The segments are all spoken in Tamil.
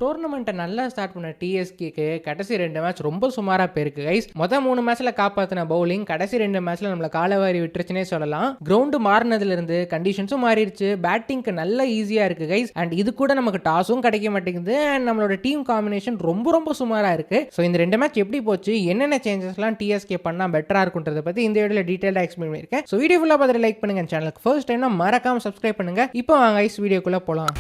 டோர்னமெண்ட்டை நல்லா ஸ்டார்ட் பண்ண டிஎஸ்கேக்கு கடைசி 2 மேட்ச் ரொம்ப சுமாராக போயிருக்கு கைஸ். மொதல் 3 மேட்ச்சில் காப்பாற்றின பவுலிங் கடைசி 2 மேட்ச்சில் நம்மளை காலவாரி விட்டுருச்சுனே சொல்லலாம். கிரவுண்டு மாறினதுலேருந்து கண்டிஷன்ஸும் மாறிடுச்சு, பேட்டிங்க்கு நல்லா ஈஸியாக இருக்குது கைஸ். அண்ட் இது கூட நமக்கு டாஸும் கிடைக்க மாட்டேங்குது. அண்ட் நம்மளோட டீம் காம்பினேஷன் ரொம்ப சுமாராக இருக்குது. ஸோ இந்த 2 மேட்ச் எப்படி போச்சு, என்னென்ன சேஞ்சஸ்லாம் டிஎஸ்கே பண்ணால் பெட்டராக இருக்குன்றதை பற்றி இந்த வீடியோவில் டீட்டெயிலாக எக்ஸ்பிளைன் பண்ணியிருக்கேன். ஸோ வீடியோ ஃபுல்லாக பார்த்துட்டு லைக் பண்ணுங்கள். சேனலுக்கு ஃபர்ஸ்ட் டைம்னா மறக்காமல் சப்ஸ்கிரைப் பண்ணுங்கள். இப்போ வாங்க கைஸ் வீடியோக்குள்ளே போகலாம்.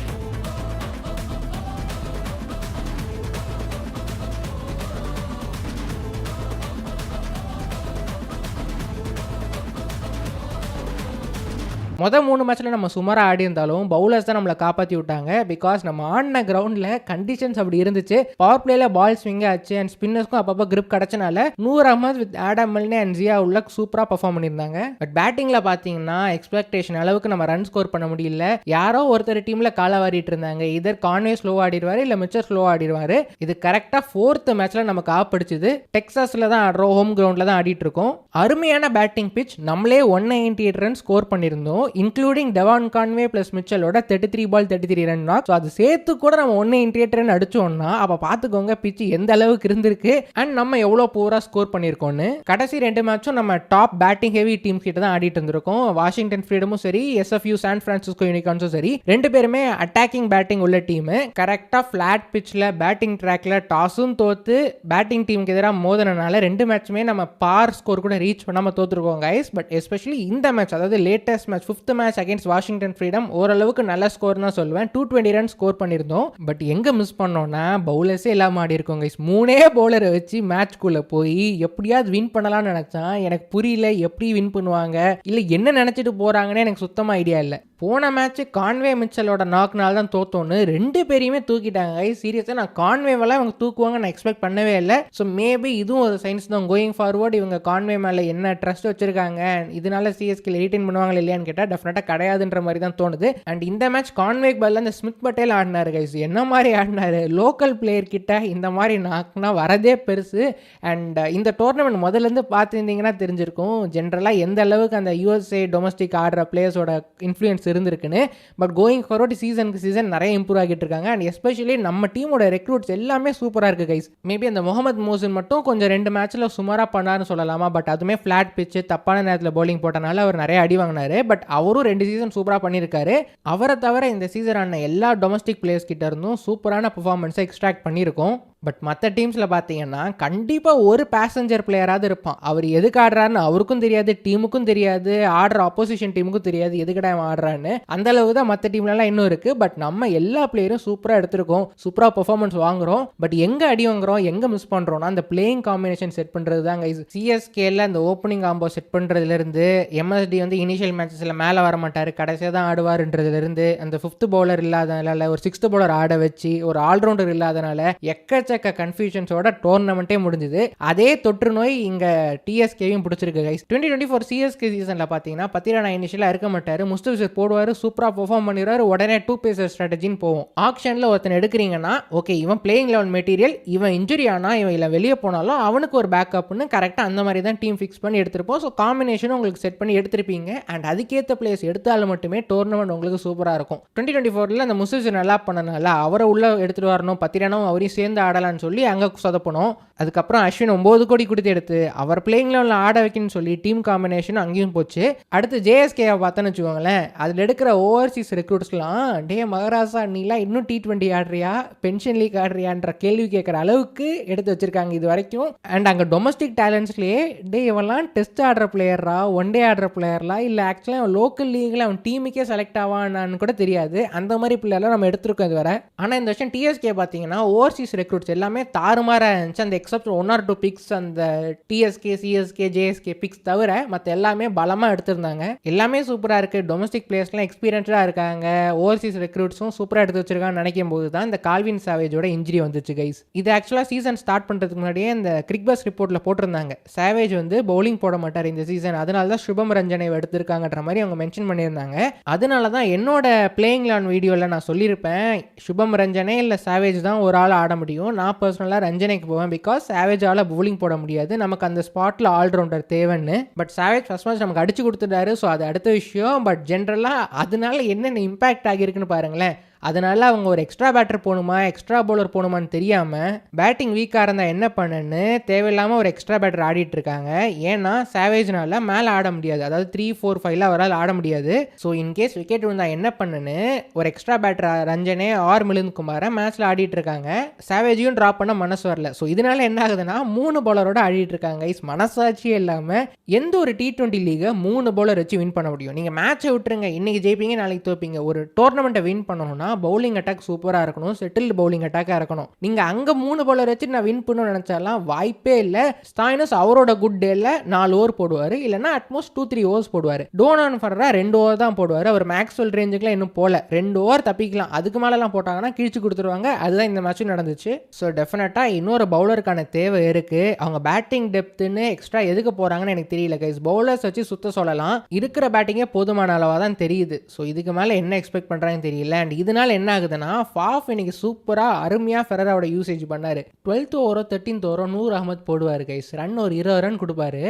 மொதல் 3 மேட்ச்சில் நம்ம சுமாராக ஆடி இருந்தாலும் பவுலர்ஸ் தான் நம்மளை காப்பாற்றி விட்டாங்க. பிகாஸ் நம்ம ஆடின கிரவுண்டில் கண்டிஷன்ஸ் அப்படி இருந்துச்சு. பவர் பிளேயில் பால் ஸ்விங் ஆச்சு அண்ட் ஸ்பின்னர்ஸ்க்கும் அப்பப்போ கிரிப் கிடச்சனால Noor Ahmad with Adam Milne and Zia Ulhaq சூப்பராக பர்ஃபார்ம் பண்ணியிருந்தாங்க. பட் பேட்டிங்கில் பார்த்தீங்கன்னா எக்ஸ்பெக்டேஷன் அளவுக்கு நம்ம ரன் ஸ்கோர் பண்ண முடியல. யாரோ ஒருத்தர் டீமில் காலை வாரிட்டு இருந்தாங்க. இதர் கான்வே ஸ்லோ ஆடிடுவார் இல்லை மிச்சர் ஸ்லோ ஆடிடுவார். இது கரெக்டாக 4th மேட்ச்சில் நமக்கு ஆப்பிடிச்சுது. டெக்ஸாஸில் தான் ஆடுறோம், ஹோம் கிரவுண்டில் தான் ஆடிட்டு இருக்கோம். அருமையான பேட்டிங் பிச். நம்மளே 198 ரன் ஸ்கோர் பண்ணியிருந்தோம், இன்க்ளூடிங் டெவான் கான்வே பிளஸ் மிச்சலோட 33 பால் 33 ரன் நாக். ஸோ அது சேர்த்து கூட நம்ம 198 ரன் அடிச்சோம்னா அப்போ பார்த்துக்கோங்க பிச் எந்த அளவுக்கு இருந்திருக்கு அண்ட் நம்ம எவ்வளோ பூரா ஸ்கோர் பண்ணியிருக்கோன்னு. கடைசி 2 மேட்சும் நம்ம டாப் பேட்டிங் ஹெவி டீம் கிட்ட தான் ஆடிட்டு இருந்திருக்கோம். வாஷிங்டன் ஃப்ரீடமும் சரி, எஸ்எஃப்யூ சான் பிரான்சிஸ்கோ யூனிகார்ன்ஸும் சரி, 2 பேருமே அட்டாக்கிங் பேட்டிங் உள்ள டீம். கரெக்டாக ஃபிளாட் பிச்சில் பேட்டிங் ட்ராக்ல டாஸும் தோத்து பேட்டிங் டீமுக்கு எதிராக மோதனால 2 மேட்சுமே நம்ம பார் ஸ்கோர் கூட ரீச் பண்ணாமல் தோத்துருக்கோம் கைஸ். பட் எஸ்பெஷலி இந்த மேட்ச், அதாவது latest match 5th match against Washington freedom, ஓரளவுக்கு நல்ல ஸ்கோர் தான் சொல்லுவேன். 220 ரன் ஸ்கோர் பண்ணியிருந்தோம். பட் எங்கே மிஸ் பண்ணோம்னா பவுலர்ஸே இல்லாமல் ஆடி இருக்கோம் கைஸ். 3 பவுலரை வச்சு மேட்ச்குள்ளே போய் எப்படியாவது வின் பண்ணலாம்னு நினச்சான். எனக்கு புரியல எப்படி வின் பண்ணுவாங்க, இல்லை என்ன நினச்சிட்டு போகிறாங்கன்னு எனக்கு சுத்தமாக ஐடியா இல்லை. போன மேட்ச் கான்வே மிச்சலோட நாக்னால தான் தோத்தோன்னு 2 பேரையுமே தூக்கிட்டாங்க. சீரியஸாக நான் கான்வேவெல்லாம் இவங்க தூக்குவாங்க நான் எக்ஸ்பெக்ட் பண்ணவே இல்லை. ஸோ மேபி இதுவும் ஒரு சயின்ஸ் தான். கோயிங் ஃபார்வர்டு இவங்க கான்வே மேலே என்ன ட்ரஸ்ட் வச்சிருக்காங்க, இதனால சிஎஸ்கேல ரீட்டைன் பண்ணுவாங்க இல்லையான்னு கேட்டால் டெஃபினட்டாக கிடையாதுன்ற மாதிரி தான் தோணுது. அண்ட் இந்த மேட்ச் கான்வேக்கு பதில் அந்த ஸ்மித் பட்டேல் ஆடினாரு கைஸ். என்ன மாதிரி ஆடினாரு, லோக்கல் பிளேயர் கிட்ட இந்த மாதிரி நாக்னா வரதே பெருசு. அண்ட் இந்த டோர்னமெண்ட் முதல்லேருந்து பார்த்துருந்தீங்கன்னா தெரிஞ்சிருக்கும் ஜென்ரலாக எந்த அளவுக்கு அந்த யூஎஸ்ஏ டொமஸ்டிக் ஆடுற பிளேயர்ஸோட இன்ஃப்ளூயன்ஸ் இருந்திருக்குன்னு. பட் கோயிங் ஃபார்வர்ட் சீசனுக்கு சீசன் நிறைய இம்ப்ரூவ் ஆகிட்டு இருக்காங்க. அண்ட் எஸ்பெஷலி நம்ம டீமோட ரெக்ரூட்ஸ் எல்லாமே சூப்பராக இருக்குது கைஸ். மேபி அந்த முகமது மோசின் மட்டும் கொஞ்சம் 2 மேட்ச்சில் சுமாராக பண்ணாருன்னு சொல்லலாமா. பட் அதுவுமே ஃபிளாட் பிச்சு தப்பான நேரத்தில் பவுலிங் போட்டனால அவர் நிறைய அடி வாங்கினாரு. பட் அவரும் 2 சீசன் சூப்பராக பண்ணியிருக்காரு. அவரை தவிர இந்த சீசன் ஆன எல்லா டொமஸ்டிக் பிளேயர்ஸ் கிட்ட இருந்தும் சூப்பரான பெர்ஃபார்மன்ஸை எக்ஸ்ட்ராக்ட் பண்ணியிருக்கோம். பட் மற்ற டீம்ஸில் பார்த்தீங்கன்னா கண்டிப்பாக ஒரு பேசஞ்சர் பிளேயராவது இருப்பான். அவர் எதுக்கு ஆடுறாருன்னு அவருக்கும் தெரியாது, டீமுக்கும் தெரியாது, ஆடுற ஆப்போசிஷன் டீமுக்கும் தெரியாது எதுக்கடா ஆடுறான்னு. அந்த அளவு தான் மற்ற டீம்லலாம் இன்னும் இருக்குது. பட் நம்ம எல்லா பிளேயரும் சூப்பராக எடுத்திருக்கோம், சூப்பராக பெர்ஃபார்மன்ஸ் வாங்குறோம். பட் எங்கே அடி வாங்குறோம், எங்கே மிஸ் பண்ணுறோம்னா அந்த பிளேயிங் காம்பினேஷன் செட் பண்ணுறது தான் கைஸ். சிஎஸ்கேல அந்த ஓப்பனிங் காம்போ செட் பண்ணுறதுலேருந்து எம்எஸ்டி வந்து இனிஷியல் மேட்சஸில் மேலே வர மாட்டார், கடைசியாக தான் ஆடுவார்ன்றதுலேருந்து அந்த 5th பவுலர் இல்லாதனால ஒரு 6th பவுலர் ஆட வச்சு ஒரு ஆல்ரவுண்டர் இல்லாதனால எக்கச்சக்க கன்ஃபியூஷன்ஸோட டோர்னமெண்ட்டே முடிஞ்சது. அதே தொற்று நோய் இங்க டிஎஸ்கேயும் பிடிச்சிருக்கு கைஸ். 2024 சிஎஸ்கே சீசன்ல பாத்தீங்கன்னா பத்திரானா இனிஷியலா இருக்க மாட்டாரு, முஸ்தபிசர் போடுவாரு, சூப்பரா பெர்ஃபார்ம் பண்ணிடுவாரு, உடனே 2 பேசர் ஸ்ட்ராட்டஜின்னு போவோம். ஆக்ஷன்ல ஒருத்தன் எடுக்கிறீங்கன்னா ஓகே இவன் பிளேயிங் லெவல் மெட்டீரியல், இவன் இன்ஜுரி ஆனா இவன் இல்லை வெளியே போனாலும் அவனுக்கு ஒரு பேக்கப்னு கரெக்டாக அந்த மாதிரி தான் டீம் ஃபிக்ஸ் பண்ணி எடுத்திருப்போம். ஸோ காம்பினேஷனும் உங்களுக்கு செட் பண்ணி எடுத்திருப்பீங்க. அண்ட் அதுக்கேற்ற பிளேயர்ஸ் எடுத்தாலும் மட்டுமே டோர்னமெண்ட் உங்களுக்கு சூப்பராக இருக்கும். 2024 அந்த முஸ்தபிசர் நல்லா பண்ணனால அவரை உள்ள எடுத்துட்டு வரணும், பத்திரானாவும் அவரையும் சேர்ந்து ஆடலாம் சொல்லி அங்கே சொதப்பணும். அதுக்கப்புறம் அஸ்வின் 9 கோடி கொடுத்து எடுத்து அவர் பிளேயிங் லெவலில் ஆட வைக்கணும்னு சொல்லி டீம் காம்பினேஷன் அங்கேயும் போச்சு. அடுத்து ஜேஎஸ்கே பார்த்தோன்னு வச்சுக்கோங்களேன், அதில் எடுக்கிற ஓவர்சீஸ் ரெக்ரூட்ஸ்லாம் டே மகாராஜா நீலாம் இன்னும் T20 ஆடுறியா, பென்ஷன் லீக் ஆடுறியான்ற கேள்வி கேட்குற அளவுக்கு எடுத்து வச்சிருக்காங்க இது வரைக்கும். அண்ட் அங்கே டொமஸ்டிக் டேலண்ட்ஸ்லேயே டே இவெல்லாம் டெஸ்ட் ஆடுற பிளேயரா, ஒன் டே ஆடுற பிளேயர்லாம், இல்லை ஆக்சுவலாக அவன் லோக்கல் லீகில் அவன் டீமுக்கே செலக்ட் ஆவான்னு கூட தெரியாது. அந்த மாதிரி பிளேயர்லாம் நம்ம எடுத்துருக்கோம் இது வர. ஆனால் இந்த வருஷம் டிஎஸ்கே பார்த்தீங்கன்னா ஓவர்சீஸ் ரெக்ரூட்ஸ் எல்லாமே தாறுமாறா இருந்துச்சு. அந்த எக்ஸப்ட் 1 or 2 பிக்ஸ் அந்த டிஎஸ்கே, சிஎஸ்கே, ஜேஎஸ்கே பிக்ஸ் தவிர மற்ற எல்லாமே பலமாக எடுத்திருந்தாங்க. எல்லாமே சூப்பராக இருக்குது. டொமஸ்டிக் பிளேயர்ஸ்லாம் எக்ஸ்பீரியன்ஸாக இருக்காங்க, ஓவர்சீஸ் ரெக்ரூட்ஸும் சூப்பராக எடுத்து வச்சிருக்கான்னு நினைக்கும் போது தான் இந்த கால்வின் சாவேஜோட இன்ஜுரி வந்துச்சு கைஸ். இது ஆக்சுவலாக சீசன் ஸ்டார்ட் பண்ணுறதுக்கு முன்னாடியே இந்த கிரிக்பஸ் ரிப்போர்ட்டில் போட்டிருந்தாங்க சாவேஜ் வந்து பவுலிங் போட மாட்டார் இந்த சீசன், அதனால தான் சுபம் ரஞ்சனை எடுத்திருக்காங்கன்ற மாதிரி அவங்க மென்ஷன் பண்ணியிருந்தாங்க. அதனால தான் என்னோட பிளேயிங் லெவன் வீடியோவில் நான் சொல்லியிருப்பேன் சுபம் ரஞ்சனே இல்லை சாவேஜ் தான் ஒரு ஆள் ஆட முடியும். நான் பர்சனலாக ரஞ்சனைக்கு போவேன், பிகாஸ் சாவேஜால் பவுலிங் போட முடியாது, நமக்கு அந்த ஸ்பாட்டில் ஆல்ரவுண்டர் தேவைன்னு. பட் சாவேஜ் ஃபர்ஸ்ட் மேட்ச் நமக்கு அடிச்சு கொடுத்துட்டாரு, ஸோ அது அடுத்த விஷயம். பட் ஜென்ரலாக அதனால என்னென்ன இம்பேக்ட் ஆகியிருக்குன்னு பாருங்களேன். அதனால அவங்க ஒரு எக்ஸ்ட்ரா பேட்டர் போகணுமா எக்ஸ்ட்ரா பவுலர் போகணுமான்னு தெரியாமல் பேட்டிங் வீக்காக இருந்தால் என்ன பண்ணுன்னு தேவையில்லாமல் ஒரு எக்ஸ்ட்ரா பேட்டர் ஆடிட்டு இருக்காங்க. ஏன்னா சேவேஜ்னால மேலே ஆட முடியாது, அதாவது 3, 4, 5 அவரால் ஆட முடியாது. ஸோ இன்கேஸ் விக்கெட் விழுந்தா என்ன பண்ணுன்னு ஒரு எக்ஸ்ட்ரா பேட்டர் ரஞ்சனே ஆர் மிலிந்த் குமாரை மேட்ச்சில் ஆடிட்டு இருக்காங்க. சேவேஜையும் ட்ராப் பண்ண மனசு வரல. ஸோ இதனால என்ன ஆகுதுன்னா 3 பவுலரோட ஆடிட்டு இருக்காங்க. மனசாட்சியே இல்லாமல் எந்த ஒரு T20 லீகை 3 பவுலர் வச்சு வின் பண்ண முடியும்? நீங்கள் மேட்சை விட்டுருங்க, இன்னைக்கு ஜெயிப்பீங்க நாளைக்கு தோப்பீங்க. ஒரு டோர்னமெண்ட்டை வின் பண்ணணும்னா பவுலிங் அட்டாக் சூப்பராக இருக்கணும், செட்டில்டு பவுலிங் அட்டாக்காக இருக்கணும். நீங்கள் அங்கே 3 பவுலர் வச்சு நான் வின் பண்ணணும்னு நினச்சாலாம் வாய்ப்பே இல்லை. ஸ்டாய்னஸ் அவரோட குட் டேல 4 ஓவர் போடுவார், இல்லைன்னா அட்மோஸ்ட் 2-3 ஓவர்ஸ் போடுவார். டோனான் ஃபர்ரா 2 ஓவர் தான் போடுவார். அவர் மேக்ஸ்வெல் ரேஞ்சுக்குலாம் இன்னும் போல, 2 ஓவர் தப்பிக்கலாம். அதுக்கு மேலெலாம் போட்டாங்கன்னா கிழிச்சு கொடுத்துருவாங்க. அதுதான் இந்த மேட்சும் நடந்துச்சு. ஸோ டெஃபினட்டாக இன்னொரு பவுலருக்கான தேவை இருக்குது. அவங்க பேட்டிங் டெப்த்துன்னு எக்ஸ்ட்ரா எதுக்கு போகிறாங்கன்னு எனக்கு தெரியல கைஸ். பவுலர்ஸ் வச்சு சுத்த சொல்லலாம், இருக்கிற பேட்டிங்கே போதுமான அளவாக தான் தெரியுது. ஸோ இதுக்கு மேலே என்ன எக்ஸ்பெக்ட் பண்ணுறாங்கன்னு தெரியல. அண்ட் இதனால என்ன ஆகுதுன்னா ஃபாஃப் இன்னைக்கு சூப்பராக அருமையாக ஃபெரராவோட யூசேஜ் பண்ணார். 12th ஓவரோ 13th ஓவரோ நூர் அகமத் போடுவார் கைஸ். ரன் ஒரு 20 ரன் கொடுப்பாரு.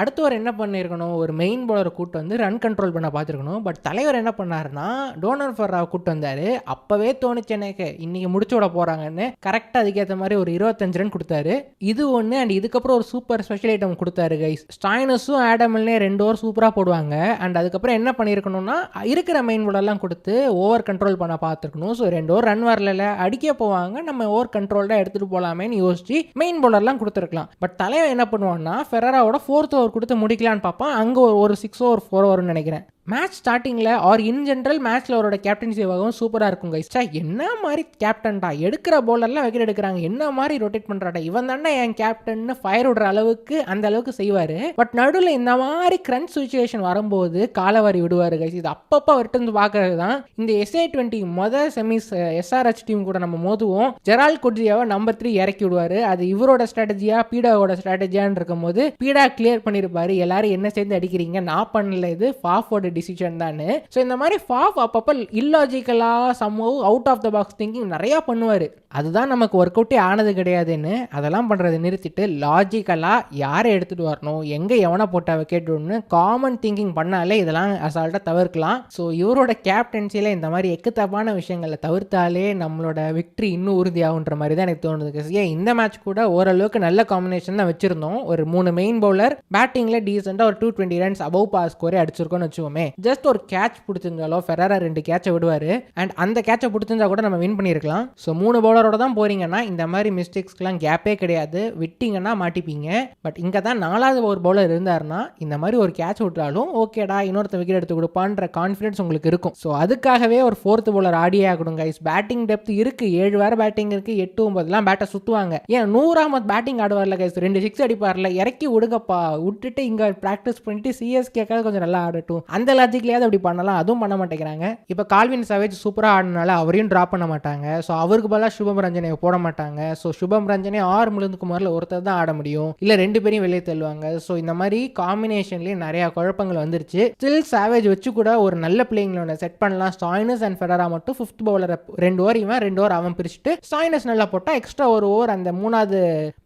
அடுத்து ஒரு என்ன பண்ணியிருக்கணும், ஒரு மெயின் பவுலரை கூட்டு வந்து ரன் கண்ட்ரோல் பண்ண பார்த்துருக்கணும். பட் தலைவர் என்ன பண்ணாருன்னா டோனர் ஃபர்ராவை கூட்டு வந்தார். அப்போவே தோணுச்சு எனக்கு இன்னைக்கு முடிச்சு விட போகிறாங்கன்னு. கரெக்டாக அதுக்கேற்ற மாதிரி ஒரு 25 ரன் கொடுத்தாரு. இது ஒன்று. அண்ட் இதுக்கப்புறம் ஒரு சூப்பர் ஸ்பெஷல் ஐட்டம் கொடுத்தாரு கைஸ். ஸ்டாய்னஸும் ஆடமில்னே 2 ஓவர் சூப்பராக போடுவாங்க. அண்ட் அதுக்கப்புறம் என்ன பண்ணியிருக்கணும்னா இருக்கிற மெயின் பவுலர்லாம் கொடுத்து ஓவர் கண்ட்ரோல் பண்ண பார்த்துருக்கணும். ஸோ 2 ஓவர் ரன் வரல, அடிக்க போவாங்க, நம்ம ஓவர் கண்ட்ரோல்டாக எடுத்துகிட்டு போகலாமேன்னு யோசிச்சு மெயின் பவுலர்லாம் கொடுத்துருக்கலாம். பட் தலைவர் என்ன பண்ணுவான்னா ஃபெரராவோட 4th ஓவர் கொடுத்து முடிக்கலான்னு பார்ப்பான். அங்கே ஒரு 6 ஓவர் 4 ஓவர்னு நினைக்கிறேன். மேட்ச் ஸ்டார்டிங்கில் ஆர் இன் ஜென்ரல் மேட்ச்சில் அவரோட கேப்டன்சி ஆகவும் சூப்பராக இருக்கும் கைஸ். என்ன மாதிரி கேப்டன்டா, எடுக்கிற பவுலர்லாம் விக்கெட் எடுக்கிறாங்க, என்ன மாதிரி ரொட்டேட் பண்ணுறாடா, இவன் தானே என் கேப்டன் ஃபயர் விடுற அளவுக்கு அந்த அளவுக்கு செய்வார். பட் நடுவில் இந்த மாதிரி கிரன்ச் சுச்சுவேஷன் வரும்போது காலவாரி விடுவார் கைஸ். இது அப்பப்போ அவர்கிட்ட வந்து பார்க்கறது தான். இந்த SA20 மொதல் செமிஸ் SRH டீம் கூட நம்ம மோதுவோம். ஜெரால் குட்ஜியாவை நம்பர் 3 இறக்கி விடுவார். அது இவரோட ஸ்ட்ராட்டஜியா பீடாவோட ஸ்ட்ராட்டஜியான்னு இருக்கும் போது பீடா கிளியர் பண்ணியிருப்பாரு. எல்லாரும் என்ன சேர்ந்து அடிக்கிறீங்க, நான் பண்ணல, இது ஃபாஃபோட டிசிஷன் தான். ஸோ இந்த மாதிரி ஃபாஃப் அப்பப்போ இல்லாஜிக்கலாக somehow out of the box thinking நிறையா பண்ணுவார். அதுதான் நமக்கு ஒர்க் அவுட்டே ஆனது கிடையாதுன்னு அதெல்லாம் பண்ணுறதை நிறுத்திட்டு லாஜிக்கலாக யாரை எடுத்துகிட்டு வரணும், எங்கே எவனை போட்டால் விக்கெட்னு காமன் திங்கிங் பண்ணாலே இதெல்லாம் அசால்ட்டாக தவிர்க்கலாம். ஸோ இவரோட கேப்டன்சியில் இந்த மாதிரி எக்குத்தப்பான விஷயங்களை தவிர்த்தாலே நம்மளோட விக்ட்ரி இன்னும் உறுதியாகுன்ற மாதிரி தான் எனக்கு தோணுது. ஏன் இந்த மேட்ச் கூட ஓரளவுக்கு நல்ல காம்பினேஷன் தான் வச்சுருந்தோம். ஒரு 3 மெயின் பவுலர் பேட்டிங்கில் டீசெண்டாக ஒரு 220 ரன்ஸ் அபவ் பாஸ் ஸ்கோரே அடிச்சிருக்கோன்னு வச்சுக்கோமே. ஜஸ்ட் ஒரு கேட்ச் பிடிச்சிருந்தாலோ ஃபெரரா 2 கேட்சை விடுவார். அண்ட் அந்த கேட்சை பிடிச்சிருந்தா கூட நம்ம வின் பண்ணியிருக்கலாம். ஸோ 3 பவுலரோட தான் போறீங்கன்னா இந்த மாதிரி மிஸ்டேக்ஸ்க்குலாம் கேப்பே கிடையாது, விட்டிங்கன்னா மாட்டிப்பீங்க. பட் இங்கே தான் 4வது ஒரு பவுலர் இருந்தாருன்னா இந்த மாதிரி ஒரு கேட்ச் விட்டாலும் ஓகேடா இன்னொருத்த விக்கெட் எடுத்து கொடுப்பான்ற கான்ஃபிடன்ஸ் உங்களுக்கு இருக்கும். ஸோ அதுக்காகவே ஒரு 4th பவுலர் ஆடியே ஆகணும் கைஸ். பேட்டிங் டெப்த் இருக்குது, 7 வேறு பேட்டிங் இருக்குது, 8, 9 பேட்டை சுற்றுவாங்க. ஏன் நூர் அகமத் பேட்டிங் ஆடுவார்ல கைஸ், 2 6 அடிப்பார்ல, இறக்கி விடுங்கப்பா, விட்டுட்டு இங்கே ப்ராக்டிஸ் பண்ணிட்டு CSKக்காக கொஞ்சம் நல்லா ஆடட்டும். அந்த லாஜிக்லையாவது அப்படி பண்ணலாம், அதுவும் பண்ண மாட்டேங்கிறாங்க. இப்போ கால்வின் சவேஜ் சூப்பராக ஆடினால அவரையும் ட்ராப் பண்ண மாட்டாங்க. ஸோ அவருக்கு பதிலாக சுபம் ரஞ்சனை போட மாட்டாங்க. ஸோ சுபம் ரஞ்சனே ஆர் மிலிந்த் குமாரில் ஒருத்தர் தான் ஆட முடியும், இல்லை 2 பேரையும் வெளியே தள்ளுவாங்க. ஸோ இந்த மாதிரி காம்பினேஷன்லேயே நிறையா குழப்பங்கள் வந்துருச்சு. ஸ்டில் சாவேஜ் வச்சு கூட ஒரு நல்ல பிளேயிங்ல செட் பண்ணலாம். ஸ்டாய்னஸ் அண்ட் ஃபெரரா மட்டும் 5th பவுலரை 2 ஓவர் இவன் 2 ஓவர் அவன் பிரிச்சுட்டு ஸ்டாய்னஸ் நல்லா போட்டால் எக்ஸ்ட்ரா ஒரு ஓவர் அந்த 3வது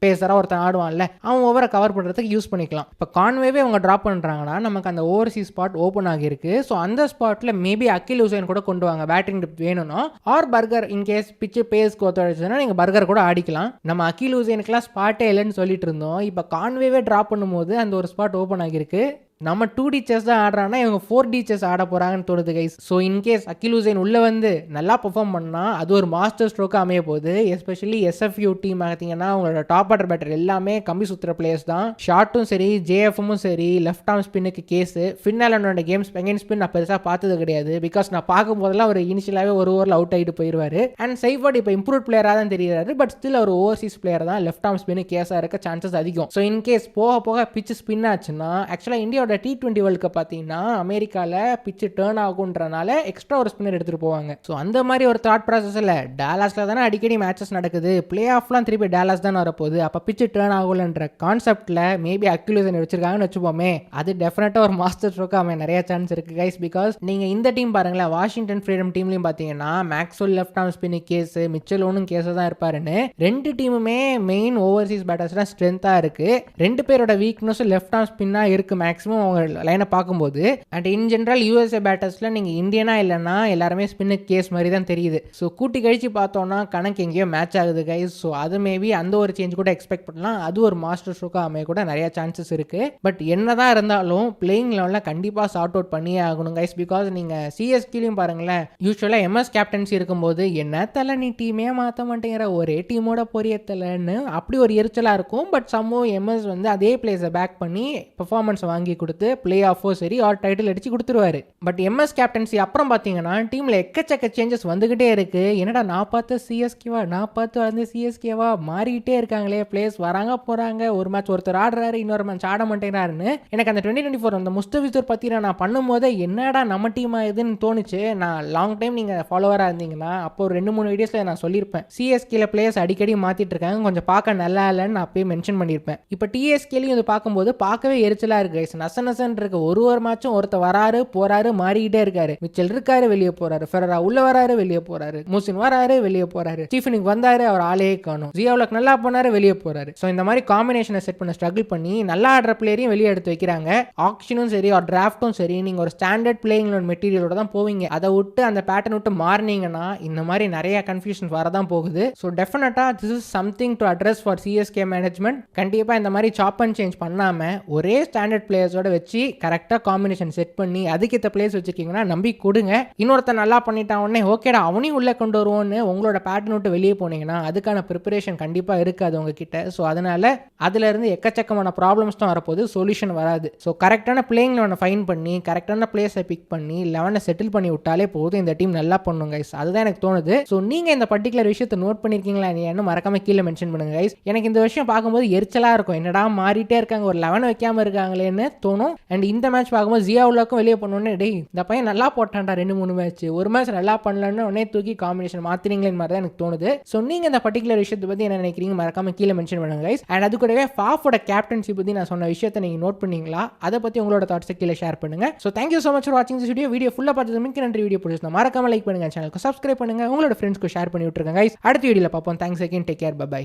பேசராக ஒருத்தன் ஆடுவான்ல அவன் ஓவரை கவர் பண்ணுறதுக்கு யூஸ் பண்ணிக்கலாம். இப்போ கான்வேவே அவங்க ட்ராப் பண்ணுறாங்கன்னா நமக்கு அந்த ஓவர்சீஸ் ஸ்பாட் ஓப்பன் ஆகிருக்கு. ஸோ அந்த ஸ்பாட்டில் மேபி அகில் ஹுசைன் கூட கொண்டு வாங்க பேட்டிங் டெப்த் வேணும்னா, ஆர் பர்கர் இன்கேஸ் பிச்சு பேஸ்க்கு ஒத்துழைச்சுன்னா நீங்கள் பர்கர் கூட ஆடிக்கலாம். நம்ம அகில் ஹுசைனுக்குலாம் ஸ்பாட்டே இல்லைன்னு சொல்லிட்டு இருந்தோம். இப்போ கான்வேவே ட்ராப் பண்ணும்போது அந்த ஒரு ஸ்பாட் ஓப்பன் ஆகிருக்கு. நம்ம 2D செஸ் தான் ஆடுறாங்கன்னா இவங்க 4D செஸ் ஆட போகிறாங்கன்னு தோணுது கைஸ். ஸோ இன்கேஸ் அகில் ஹுசைன் உள்ளே வந்து நல்லா பெர்ஃபார்ம் பண்ணால் அது ஒரு மாஸ்டர் ஸ்ட்ரோக்காக அமைய போகுது. எஸ்பெஷலி SFU டீம் பார்த்தீங்கன்னா அவங்களோட டாப் ஆர்டர் பேட்டர் எல்லாமே கம்பி சுற்றுற பிளேயர்ஸ் தான். ஷார்ட்டும் சரி, JFமும் சரி, லெஃப்ட் ஆர்ம் ஸ்பின்னுக்கு கேஸு. ஃபின்னாலனோட கேம்ஸ் செகண்ட் ஸ்பின் நான் பெருசாக பார்த்தது கிடையாது. பிகாஸ் நான் பார்க்கும் போதெல்லாம் ஒரு இனிஷியலாகவே ஒரு ஓவரில் அவுட் ஆகிட்டு போயிடுவார். அண்ட் சைஃபர்ட் இப்போ இம்ப்ரூவ் பிளேயராக தான் தெரியுறாரு. பட் ஸ்டில் ஒரு ஓவர்சீஸ் பிளேயர் தான். லெஃப்ட் ஆர்ம் ஸ்பின்னு கேஸாக இருக்க சான்சஸ் அதிகம். ஸோ இன்கேஸ் போக போக பிச்சு ஸ்பின் ஆச்சுன்னா ஆக்சுவலாக இந்தியாவோட T20 வேர்ல்டு கப் பார்த்தீங்கன்னா அமெரிக்காவில் பிச்சு டேர்ன் ஆகுன்றனால எக்ஸ்ட்ரா ஒரு ஸ்பின்னர் எடுத்துகிட்டு போவாங்க. ஸோ அந்த மாதிரி ஒரு தாட் ப்ராசஸில் டேலாஸில் தானே அடிக்கடி மேட்சஸ் நடக்குது, பிளே ஆஃப்லாம் திருப்பி டேலாஸ் தான் வரப்போகுது, அப்போ பிச்சு டேர்ன் ஆகும்ன்ற கான்செப்டில் மேபி அகில் ஹுசைன் வச்சிருக்காங்கன்னு வச்சுப்போமே. அது டெஃபினட்டாக ஒரு மாஸ்டர் ஸ்ட்ரோக்காக அவன் நிறைய சான்ஸ் இருக்குது கைஸ். பிகாஸ் நீங்கள் இந்த டீம் பாருங்களேன், வாஷிங்டன் ஃப்ரீடம் டீம்லையும் பார்த்தீங்கன்னா Maxwell left arm spin case, மிச்சலோனும் கேஸு தான் இருப்பாருன்னு 2 டீமுமே மெயின் ஓவர்சீஸ் பேட்டர்ஸ்லாம் ஸ்ட்ரென்த்தாக இருக்குது. 2 பேரோட வீக்னஸும் லெஃப்ட் ஆர்ம் ஸ்பின்னாக இருக்குது மேக்ஸிமம் அவங்க லைனை பார்க்கும்போது. அண்ட் இன் ஜென்ரல் யூஎஸ்ஏ பேட்டர்ஸில் நீங்கள் இந்தியனா இல்லைன்னா எல்லாருமே ஸ்பின்னுக்கு கேஸ் மாதிரி தான் தெரியுது. ஸோ கூட்டி கழிச்சு பார்த்தோன்னா கணக்கு எங்கேயோ மேட்ச் ஆகுது கைஸ். ஸோ அது மேபி அந்த ஒரு சேஞ்ச் கூட எக்ஸ்பெக்ட் பண்ணலாம். அது ஒரு மாஸ்டர் ஸ்ட்ரோக்காக அமைய கூட நிறைய சான்சஸ் இருக்குது. பட் என்னதான் இருந்தாலும் பிளேயிங் லெவலில் கண்டிப்பாக சார்ட் அவுட் பண்ணியே ஆகணும் கைஸ். பிகாஸ் நீங்கள் சிஎஸ்கேலையும் பாருங்களேன், யூஸ்வலாக எம்எஸ் கேப்டன்சி இருக்கும்போது என்ன தலை நீ டீமே மாற்ற மாட்டேங்கிற, ஒரே டீமோட பொரிய தலைன்னு அப்படி ஒரு எரிச்சலாக இருக்கும். பட் சம்பவம் எம்எஸ் வந்து அதே பிளேஸை பேக் பண்ணி பெர்ஃபார்மன்ஸ் வாங்கி கொடுத்து பிளே ஆஃபோ சரி ஆர் டைட்டில் அடிச்சு கொடுத்துருவாரு. பட் எம்எஸ் கேப்டன்சி அப்புறம் பார்த்தீங்கன்னா டீமில் எக்கச்சக்க சேஞ்சஸ் வந்துகிட்டே இருக்கு. என்னடா நான் பார்த்த சிஎஸ்கேவா, நான் பார்த்து வந்து சிஎஸ்கேவா மாறிக்கிட்டே இருக்காங்களே, பிளேஸ் வராங்க போகிறாங்க, ஒரு மேட்ச் ஒருத்தர் ஆடுறாரு, இன்னொரு மேட்ச் ஆட மாட்டேங்கிறாருன்னு. எனக்கு அந்த 2024 அந்த முஸ்தபிசூர் பற்றி நான் பண்ணும்போது என்னடா நம்ம டீம் ஆகுதுன்னு தோணுச்சு. நான் லாங் டைம் நீங்கள் ஃபாலோவராக இருந்தீங்கன்னா அப்போ ஒரு 2-3 வீடியோஸில் நான் சொல்லியிருப்பேன், சிஎஸ்கேல பிளேயர்ஸ் அடிக்கடி மாற்றிட்டு இருக்காங்க, கொஞ்சம் பார்க்க நல்லா இல்லைன்னு நான் அப்பயே மென்ஷன் பண்ணியிருப்பேன். இப்போ டிஎஸ்கேலையும் இது பார்க்கும்போது பார்க்கவே எரிச்சலாக இருக்கு. நசன் இருக்கு. ஒரு மேட்சும் ஒருத்தர் வராரு போறாரு மாறிக்கிட்டே இருக்காரு. மிச்சல் இருக்காரு வெளியே போறாரு, ஃபெரரா உள்ள வராரு வெளியே போறாரு, மூசின் வராரு வெளியே போறாரு, ஸ்டீஃபனிக் வந்தாரு அவர் ஆளே காணும், ஜியாவுலக் நல்லா பண்ணாரு வெளியே போறாரு. ஸோ இந்த மாதிரி காம்பினேஷனை செட் பண்ண ஸ்ட்ரகிள் பண்ணி நல்லா ஆடுற பிளேயரையும் வெளியே எடுத்து வைக்கிறாங்க. ஆக்ஷனும் சரி ஒரு டிராஃப்டும் சரி நீங்கள் ஒரு ஸ்டாண்டர்ட் பிளேயிங் மெட்டீரியலோட தான் போவீங்க. அதை விட்டு அந்த பேட்டர்ன் விட்டு மாறினீங்கன்னா இந்த மாதிரி நிறைய கன்ஃபியூஷன் வரதான் போகுது. ஸோ டெஃபினட்டா this is something to address for CSK management. கண்டிப்பா இந்த மாதிரி சாப் அண்ட் சேஞ்ச் பண்ணாம ஒரே ஸ்டாண்டர்ட் பிளேயர்ஸோட வச்சு கரெக்டா காம்பினேஷன் செட் பண்ணி அதுக்கேற்ற பிளேயர்ஸ் வச்சிருக்கீங்கன்னா நம்பி கொடுங்க. இன்னொருத்தர் நல்லா பண்ணிட்டான் உடனே ஓகேடா அவனையும் உள்ள கொண்டு வருவோன்னு உங்களோட பேட்டர்ன் விட்டு வெளியே போனீங்கன்னா அதுக்கான ப்ரிப்பரேஷன் கண்டிப்பா இருக்காது உங்ககிட்ட. ஸோ அதனால அதுல இருந்து எக்கச்சக்கமான ப்ராப்ளம்ஸ் தான் வரப்போகுது, சொல்யூஷன் வராது. ஸோ கரெக்டான பிளேயிங் லெவனை ஃபைன் பண்ணி கரெக்டான பிளேயர்ஸை பிக் பண்ணி லெவனை செட்டில் பண்ணி விட்டாலே போதும், இந்த டீம் நல்லா பண்ணுங்க கைஸ். அதுதான் எனக்கு தோணுது. ஸோ நீங்க இந்த பர்டிகுலர் விஷயத்தை நோட் பண்ணிருக்கீங்களா என்ன மறக்காம கீழே மென்ஷன் பண்ணுங்க கைஸ். எனக்கு இந்த விஷயம் பார்க்கும்போது எரிச்சலா இருக்கும், என்னடா மாறிட்டே இருக்காங்க ஒரு 11 வைக்காம இருக்காங்களேன்னு தோணும். அண்ட் இந்த மேட்ச் பார்க்கும்போது ஜியாவுலக்கும் வெளியே பண்ணோன்னே டேய் இந்த பையன் நல்லா போட்டான்டா 2-3 மேட்ச், ஒரு மேட்ச் நல்லா பண்ணலன்னு உடனே தூக்கி காம்பினேஷன் மாத்தினீங்களேன்னு மாதிரி தான் எனக்கு தோணுது. ஸோ நீங்க இந்த பர்டிகுலர் விஷயத்தை பத்தி என்ன நினைக்கிறீங்க மறக்காம கீழே மென்ஷன் பண்ணுங்க கைஸ். அண்ட் அது கூடவே ஃபாஃபோட கேப்டன்சி பத்தி நான் சொன்ன விஷயத்தை நீங்க நோட் பண்ணீங்களா, அதை பத்தி உங்களோட தாட்ஸை கீழே ஷேர் பண்ணுங்க. So thank you so much for வாட்சிங் திஸ் வீடியோ ஃபுல்லாக பார்த்தது மிக்க நன்றி. வீடியோ பிடிச்சிருந்தா மறக்காம லைக் பண்ணுங்க, சேனலுக்கு சப்ஸ்கிரைப் பண்ணுங்க, உங்களோட ஃப்ரெண்ட்ஸ்க்கு ஷேர் பண்ணி விட்டுருங்க கைஸ். அடுத்த வீடியோல பார்ப்போம். Thanks again, take care, by.